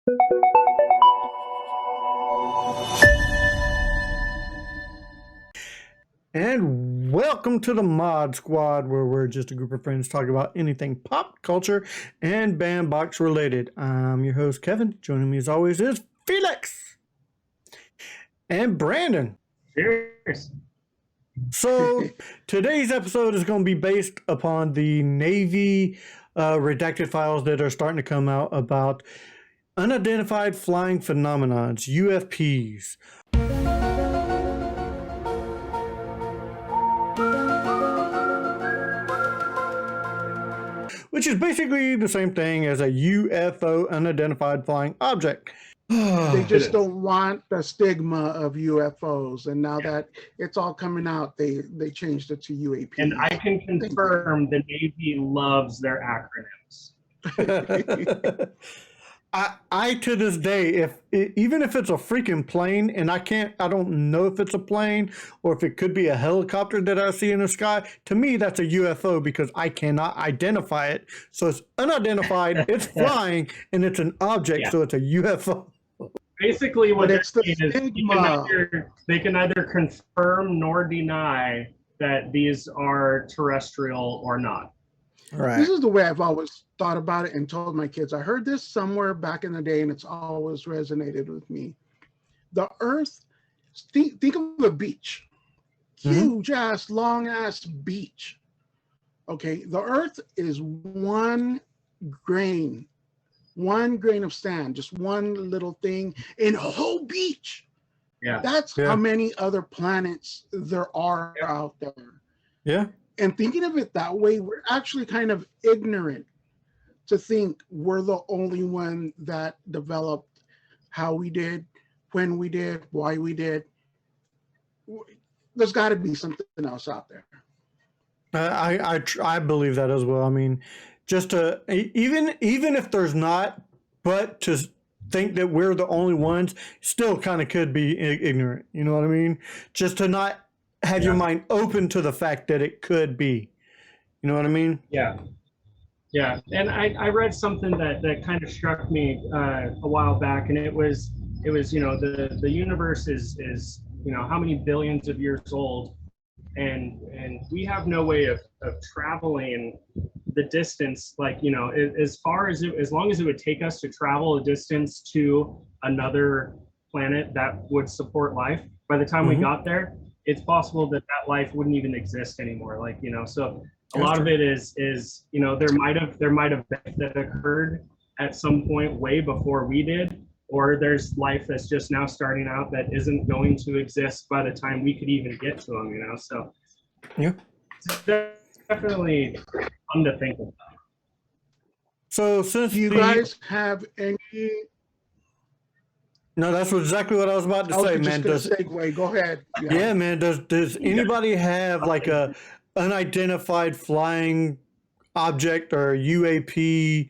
And welcome to the Mod Squad, where we're just a group of friends talking about anything pop culture and bandbox related. I'm your host, Kevin. Joining me as always is Felix and Brandon. Cheers. So today's episode is going to be based upon the Navy redacted files that are starting to come out about unidentified flying phenomenons, UFPs. Which is basically the same thing as a UFO, unidentified flying object. They just don't want the stigma of UFOs, and now that it's all coming out, they changed it to UAP. And I can confirm the Navy loves their acronyms. I to this day, even if it's a freaking plane, and I don't know if it's a plane or if it could be a helicopter that I see in the sky. To me, that's a UFO because I cannot identify it. So it's unidentified, it's flying, and it's an object, so it's a UFO. Basically, what But it's the they're saying stigma. is they can neither confirm nor deny that these are terrestrial or not. Right. This is the way I've always thought about it and told my kids. I heard this somewhere back in the day, and it's always resonated with me. The Earth, think of a beach, huge ass, long ass beach. Okay, the Earth is one grain of sand, just one little thing in a whole beach. Yeah. That's how many other planets there are out there. Yeah. And thinking of it that way, we're actually kind of ignorant to think we're the only one that developed how we did, when we did, why we did. There's got to be something else out there. I believe that as well. I mean, just to even if there's not, but to think that we're the only ones still kind of could be ignorant. You know what I mean? Just to not have your mind open to the fact that it could be. You know what I mean? Yeah. Yeah. And I read something that kind of struck me a while back, and it was the universe is how many billions of years old, and we have no way of traveling the distance, as long as it would take us to travel a distance to another planet that would support life. By the time we got there, it's possible that life wouldn't even exist anymore. So a lot of it is there might have been that occurred at some point way before we did, or there's life that's just now starting out that isn't going to exist by the time we could even get to them. So it's definitely fun to think about. So since Do you guys have any? No, that's exactly what I was about to say, man. Segue. Go ahead. Yeah, man. Does anybody have like a unidentified flying object or UAP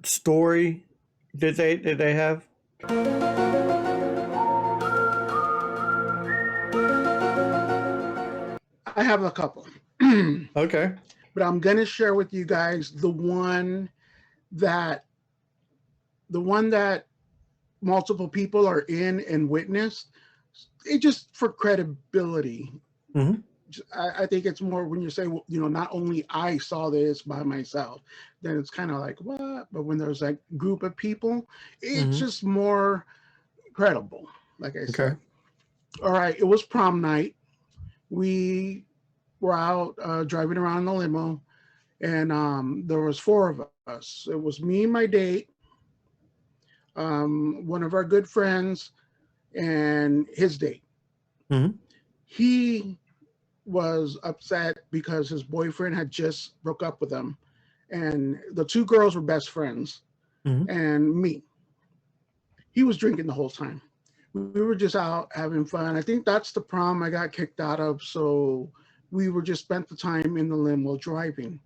story that they have? I have a couple. Okay. But I'm gonna share with you guys the one that multiple people are in and witnessed. It just for credibility. I think it's more when you say, not only I saw this by myself, then it's kind of like, what? But when there's a group of people, it's just more credible, like I said. All right, it was prom night. We were out driving around in the limo, and there was four of us. It was me and my date, one of our good friends, and his date. He was upset because his boyfriend had just broke up with him, and the two girls were best friends, and me. He was drinking the whole time. We were just out having fun. I think that's the prom I got kicked out of, so we were just spent the time in the limo driving.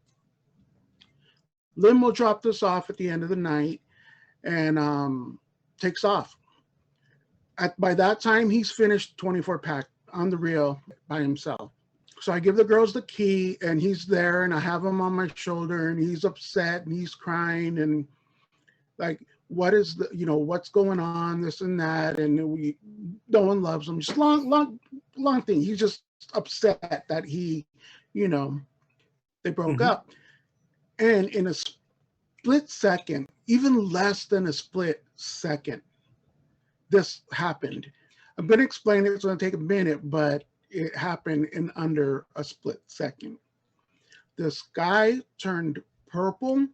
Limo dropped us off at the end of the night and takes off. By that time, he's finished 24 pack on the reel by himself. So I give the girls the key, and he's there, and I have him on my shoulder, and he's upset, and he's crying, and like what is the, what's going on, this and that, and no one loves him. Just long thing. He's just upset that they broke Mhm. up, and in a split second, even less than a split second, this happened. I'm going to explain it. It's going to take a minute, but it happened in under a split second. The sky turned purple.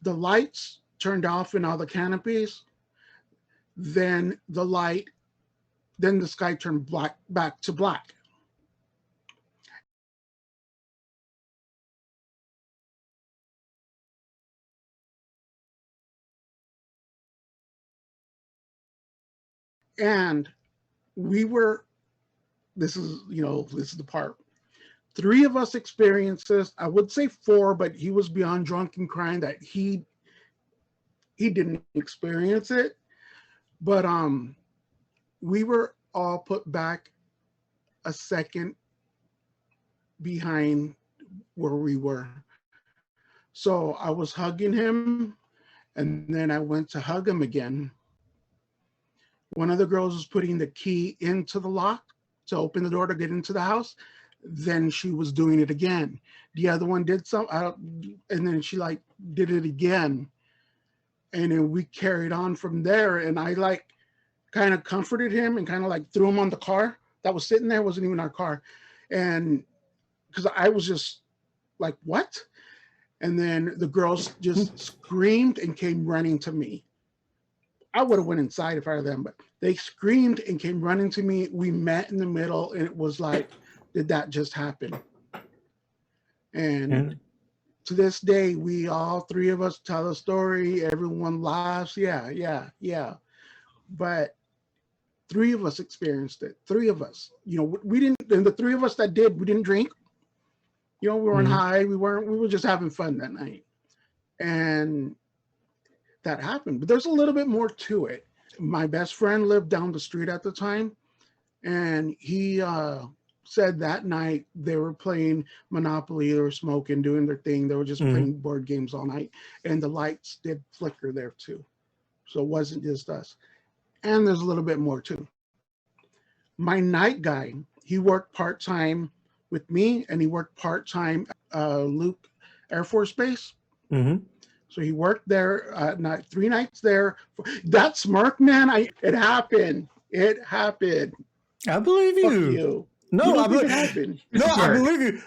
The lights turned off in all the canopies. Then the sky turned back to black. And this is the part. 3 of us experienced this. I would say 4, but he was beyond drunk and crying that he didn't experience it. But we were all put back a second behind where we were. So I was hugging him, and then I went to hug him again. One of the girls was putting the key into the lock to open the door to get into the house. Then she was doing it again. The other one did and then she did it again. And then we carried on from there. And I kind of comforted him and kind of threw him on the car that was sitting there. It wasn't even our car. And because I was just like, what? And then the girls just screamed and came running to me. I would have went inside if I were them, but they screamed and came running to me. We met in the middle, and it was like, did that just happen? And to this day, we all 3 of us tell a story. Everyone laughs. Yeah. But 3 of us experienced it. 3 of us. We didn't. And the 3 of us that did, we didn't drink. We weren't high. We were just having fun that night. And that happened. But there's a little bit more to it. My best friend lived down the street at the time, and he said that night they were playing Monopoly, they were smoking, doing their thing. They were just playing board games all night, and the lights did flicker there too. So it wasn't just us. And there's a little bit more too. My night guy, he worked part-time with me, and he worked part-time Luke Air Force Base. Mm-hmm. So he worked there 3 nights there. That smirk, man, it happened. It happened. I believe you. Fuck you. No, You don't I think believe it happened. No, I believe you.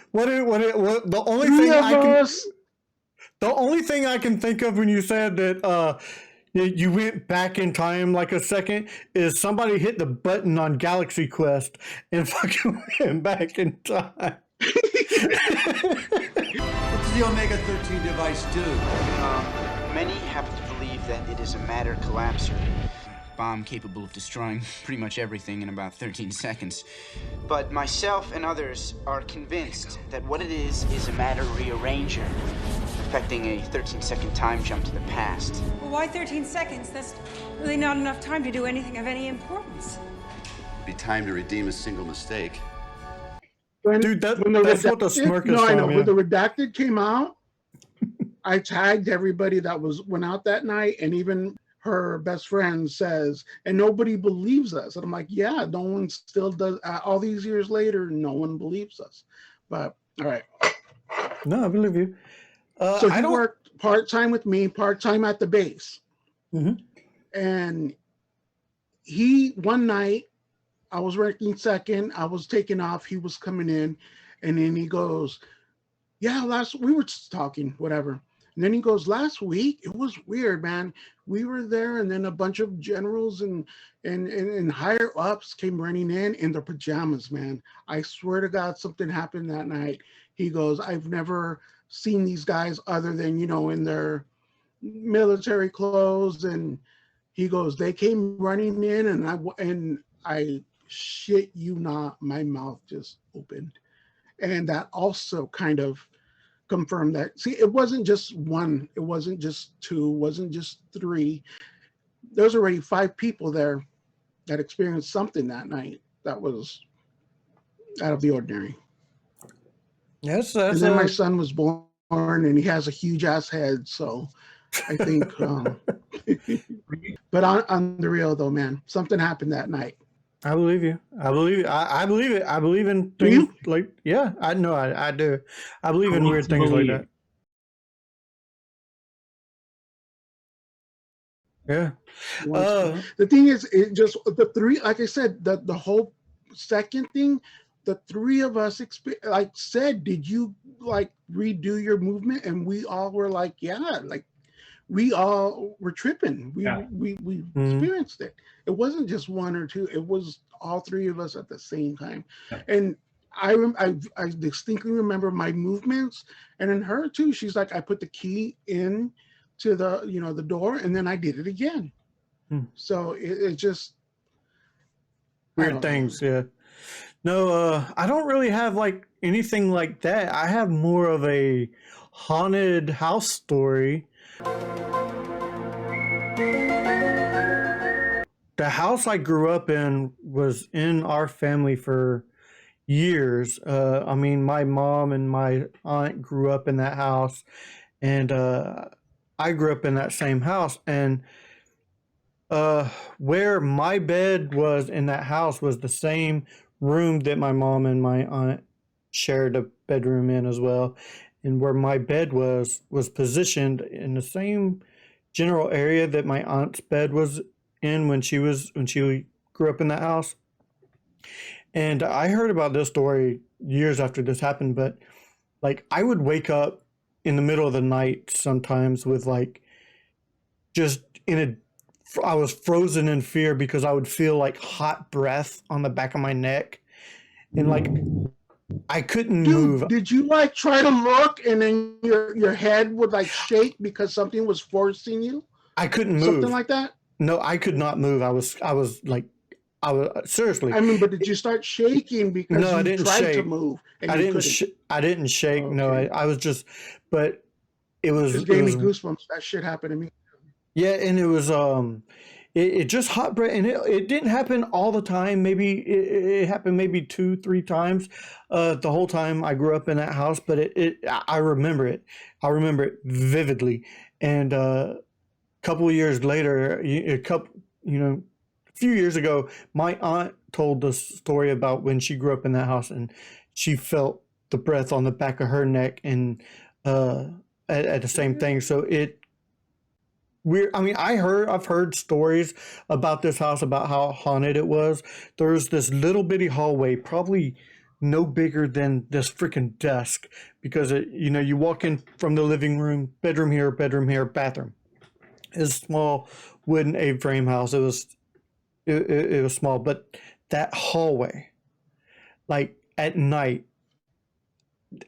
The only 3 thing of I can us. the only thing I can think of when you said that you went back in time like a second is somebody hit the button on Galaxy Quest and fucking went back in time. What does the Omega-13 device do? Many happen to believe that it is a matter collapser. Bomb capable of destroying pretty much everything in about 13 seconds. But myself and others are convinced that what it is a matter rearranger, affecting a 13-second time jump to the past. Well, why 13 seconds? That's really not enough time to do anything of any importance. It'd be time to redeem a single mistake. Dude, that's what the smirk is No, I know. from, yeah. When the redacted came out, I tagged everybody that went out that night, and even her best friend says, and nobody believes us. And I'm like, yeah, no one still does. All these years later, no one believes us. But all right. No, I believe you. So he worked part-time with me, part-time at the base. Mm-hmm. And one night, I was working second, I was taking off, he was coming in, and then he goes, yeah, we were just talking, whatever. And then he goes, last week, it was weird, man. We were there, and then a bunch of generals and higher ups came running in their pajamas, man. I swear to God, something happened that night. He goes, I've never seen these guys other than, in their military clothes. And he goes, they came running in, and I shit you not, my mouth just opened. And that also kind of confirmed that, see, it wasn't just 1, it wasn't just 2, it wasn't just 3. There's already 5 people there that experienced something that night that was out of the ordinary. Yes, and then my son was born, and he has a huge ass head, so I think. But on the real though, man, something happened that night. I believe you. I believe it. I believe it. I believe in Do things you? like, yeah, I know. I do. I believe I in want weird to things like believe. that. Yeah. The thing is, it just the three, like I said, the whole second thing, the three of us like said, did you like redo your movement? And we all were like, yeah, like we all were tripping. We Yeah. we Mhm. experienced it. It wasn't just one or two. It was all three of us at the same time. Yeah. And I distinctly remember my movements, and in her too. She's like, I put the key in to the the door, and then I did it again. Hmm. So it just I Weird don't know. things. Yeah. No, I don't really have like anything like that. I have more of a haunted house story. The house I grew up in was in our family for years. I mean, my mom and my aunt grew up in that house, and I grew up in that same house. And where my bed was in that house was the same room that my mom and my aunt shared a bedroom in as well. And where my bed was positioned in the same general area that my aunt's bed was in when she grew up in that house. And I heard about this story years after this happened, but like I would wake up in the middle of the night sometimes with like just in a I was frozen in fear because I would feel like hot breath on the back of my neck, and like I couldn't move. Dude, did you like try to look and then your head would like shake because something was forcing you? I couldn't move. Something like that? No, I could not move. I was like I was seriously. I mean, but did you start shaking because No, I you didn't tried to shake. move and I you didn't. couldn't? I didn't shake. No, Okay. I was just. But it was. It gave me goosebumps. That shit happened to me. Yeah, and it was it just hot breath, and it didn't happen all the time. Maybe it happened maybe 2-3 times the whole time I grew up in that house, but I remember it. I remember it vividly. And a couple of years later, a few years ago, my aunt told the story about when she grew up in that house and she felt the breath on the back of her neck and at the same thing. So I've heard stories about this house, about how haunted it was. There's this little bitty hallway, probably no bigger than this freaking desk, because you walk in from the living room, bedroom here, bathroom. It's a small wooden A-frame house. It was small, but that hallway, like at night,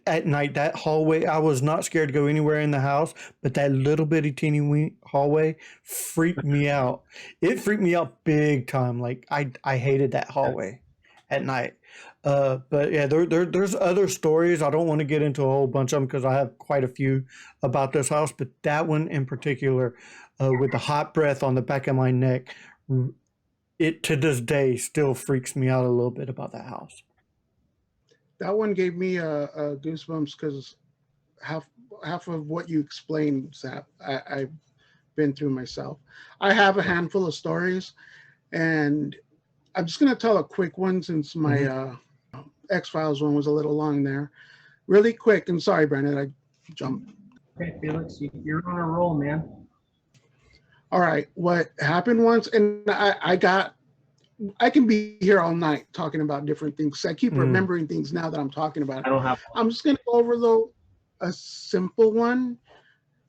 that hallway, I was not scared to go anywhere in the house, but that little bitty teeny wee hallway freaked me out. It freaked me out big time. Like I hated that hallway at night. But yeah, there's other stories. I don't want to get into a whole bunch of them because I have quite a few about this house, but that one in particular, with the hot breath on the back of my neck, it to this day still freaks me out a little bit about that house. That one gave me goosebumps because half of what you explained, Zap, I've been through myself. I have a handful of stories, and I'm just gonna tell a quick one since my X-Files one was a little long there. Really quick, and sorry, Brandon, I jumped. Okay, Felix, you're on a roll, man. All right, what happened once, and I can be here all night talking about different things. I keep remembering things now that I'm talking about it. I don't have. I'm just going to go over, though, a simple one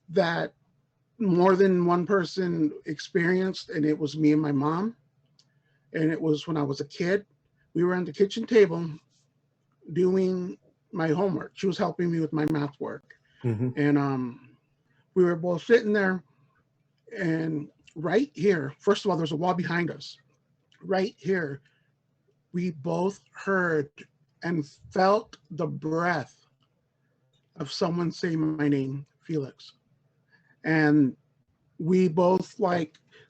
that more than one person experienced, and it was me and my mom. And it was when I was a kid. We were at the kitchen table doing my homework. She was helping me with my math work. Mm-hmm. And we were both sitting there. And right here, first of all, there's a wall behind us. Right here, we both heard and felt the breath of someone saying my name, Felix. And we both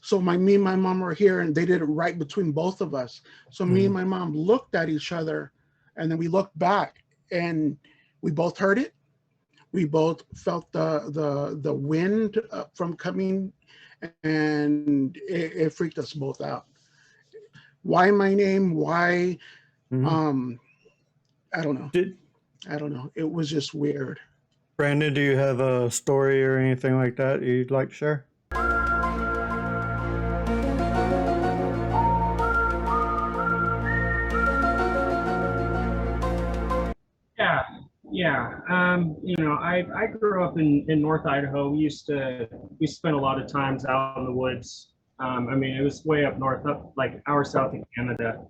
so me and my mom were here, and they did it right between both of us. So me and my mom looked at each other, and then we looked back, and we both heard it. We both felt the wind from coming, and it freaked us both out. Why my name? Why? Mhm. I don't know. I don't know. It was just weird. Brandon, do you have a story or anything like that you'd like to share? Yeah, yeah. I grew up in North Idaho. We spent a lot of times out in the woods. It was way up north, up like hour south of Canada.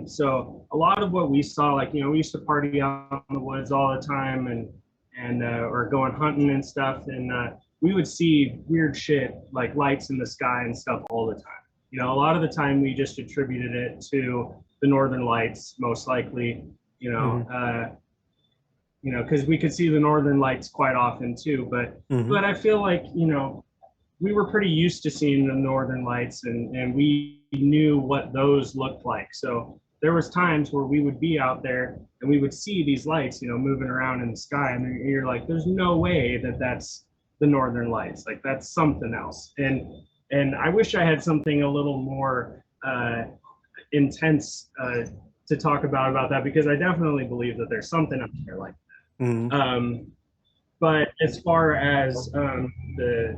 So a lot of what we saw, like, we used to party out in the woods all the time and or going hunting and stuff. And we would see weird shit like lights in the sky and stuff all the time. A lot of the time we just attributed it to the Northern Lights, most likely. Because we could see the Northern Lights quite often too. But I feel like, we were pretty used to seeing the Northern Lights, and we knew what those looked like. So there was times where we would be out there and we would see these lights, moving around in the sky, and you're like, there's no way that that's the Northern Lights. Like, that's something else. And I wish I had something a little more intense to talk about that, because I definitely believe that there's something out there like that. But as far as the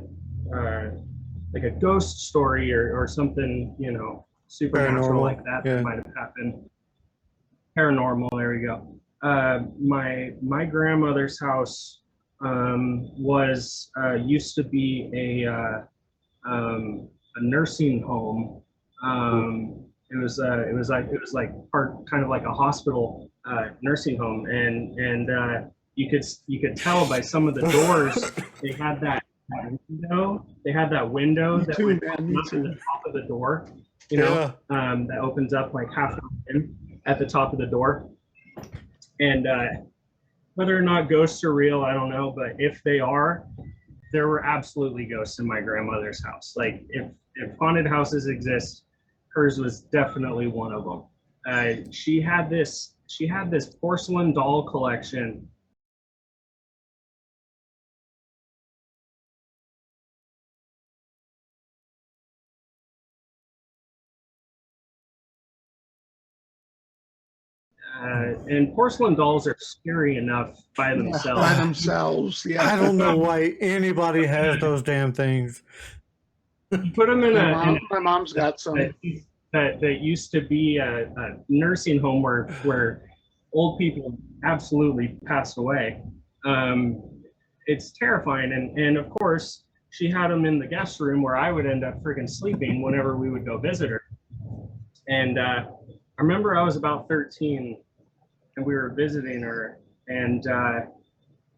like a ghost story or something, supernatural Paranormal, like that yeah. that might have happened. Paranormal, there we go. My grandmother's house was used to be a nursing home. It was like part kind of like a hospital nursing home, and you could tell by some of the doors they had that window. They had that window Me that too, went man, up me at too. the top of the door, that opens up like halfway in at the top of the door. And whether or not ghosts are real, I don't know. But if they are, there were absolutely ghosts in my grandmother's house. Like, if haunted houses exist, hers was definitely one of them. She had this porcelain doll collection. And porcelain dolls are scary enough by themselves. By themselves, yeah. I don't know why anybody has those damn things. You put them in My mom's got some. that used to be a nursing home where old people absolutely passed away. It's terrifying, and of course she had them in the guest room where I would end up freaking sleeping whenever we would go visit her. And I remember I was about 13 and we were visiting her, and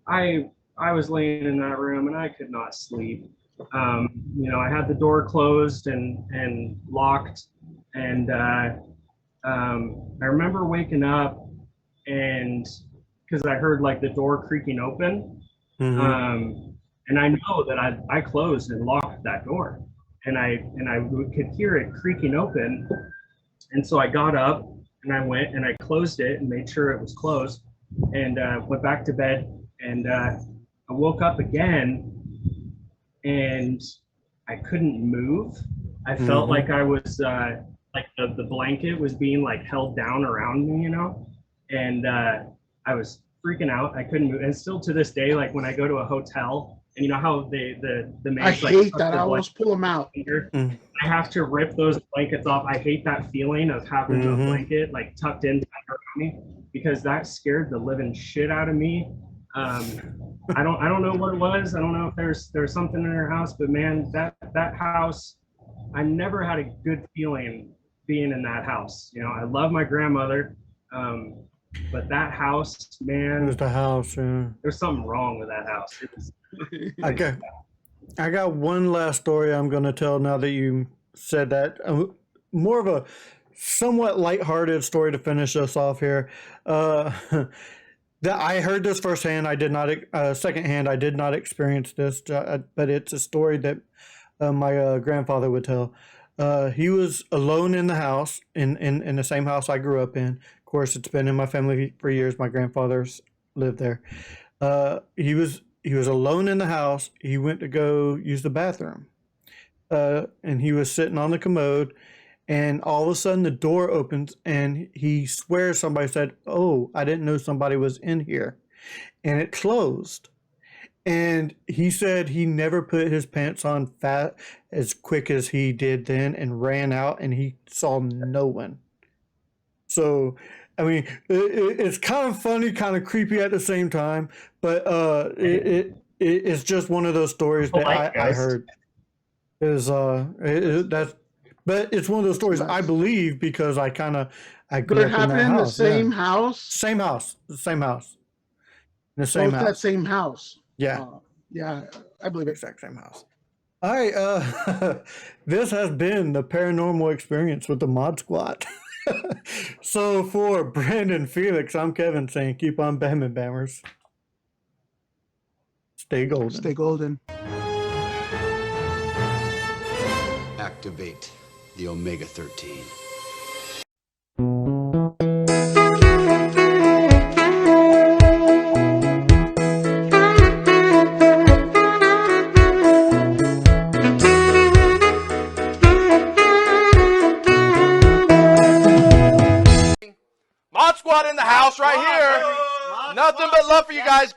I was laying in that room and I could not sleep. I had the door closed and locked, and I remember waking up, and because I heard like the door creaking open, and I know that I closed and locked that door, and I could hear it creaking open, and so I got up and I went and I closed it and made sure it was closed, and went back to bed, and I woke up again and I couldn't move. I felt like I was like the blanket was being like held down around me, and I was freaking out. I couldn't move. And still to this day, like when I go to a hotel, and you know how the I maids, hate tuck that. the I always pull them out. blanket. I have to rip those blankets off. I hate that feeling of having the blanket like tucked in around me, because that scared the living shit out of me. I don't know what it was. I don't know if there's something in her house, but man, that house, I never had a good feeling being in that house. I love my grandmother, but that house, It man, was the house. Yeah. there's something wrong with that house. It was, I got one last story I'm going to tell now that you said that. More of a somewhat lighthearted story to finish us off here. That I heard this firsthand. I did not, secondhand. I did not experience this, but it's a story that my grandfather would tell. He was alone in the house, in the same house I grew up in. Of course, it's been in my family for years. My grandfather's lived there. He was alone in the house. He went to go use the bathroom, and he was sitting on the commode, and all of a sudden the door opens, and he swears somebody said, "Oh, I didn't know somebody was in here," and it closed. And he said he never put his pants on fat as quick as he did then, and ran out, and he saw no one. So, I mean, it's kind of funny, kind of creepy at the same time, but it's just one of those stories that I heard. That's, but it's one of those stories I believe because I grew up in that happened in the house. same house? Same house. The same house. In the Both same that house. same house. Yeah. Yeah, I believe it. Exact same house. All right. This has been the paranormal experience with the Mod Squad. So for Brandon Felix, I'm Kevin saying keep on bamming, bammers. Stay golden. Stay golden. Activate the Omega 13. Mod Squad in the house right here. Nothing but love for you guys.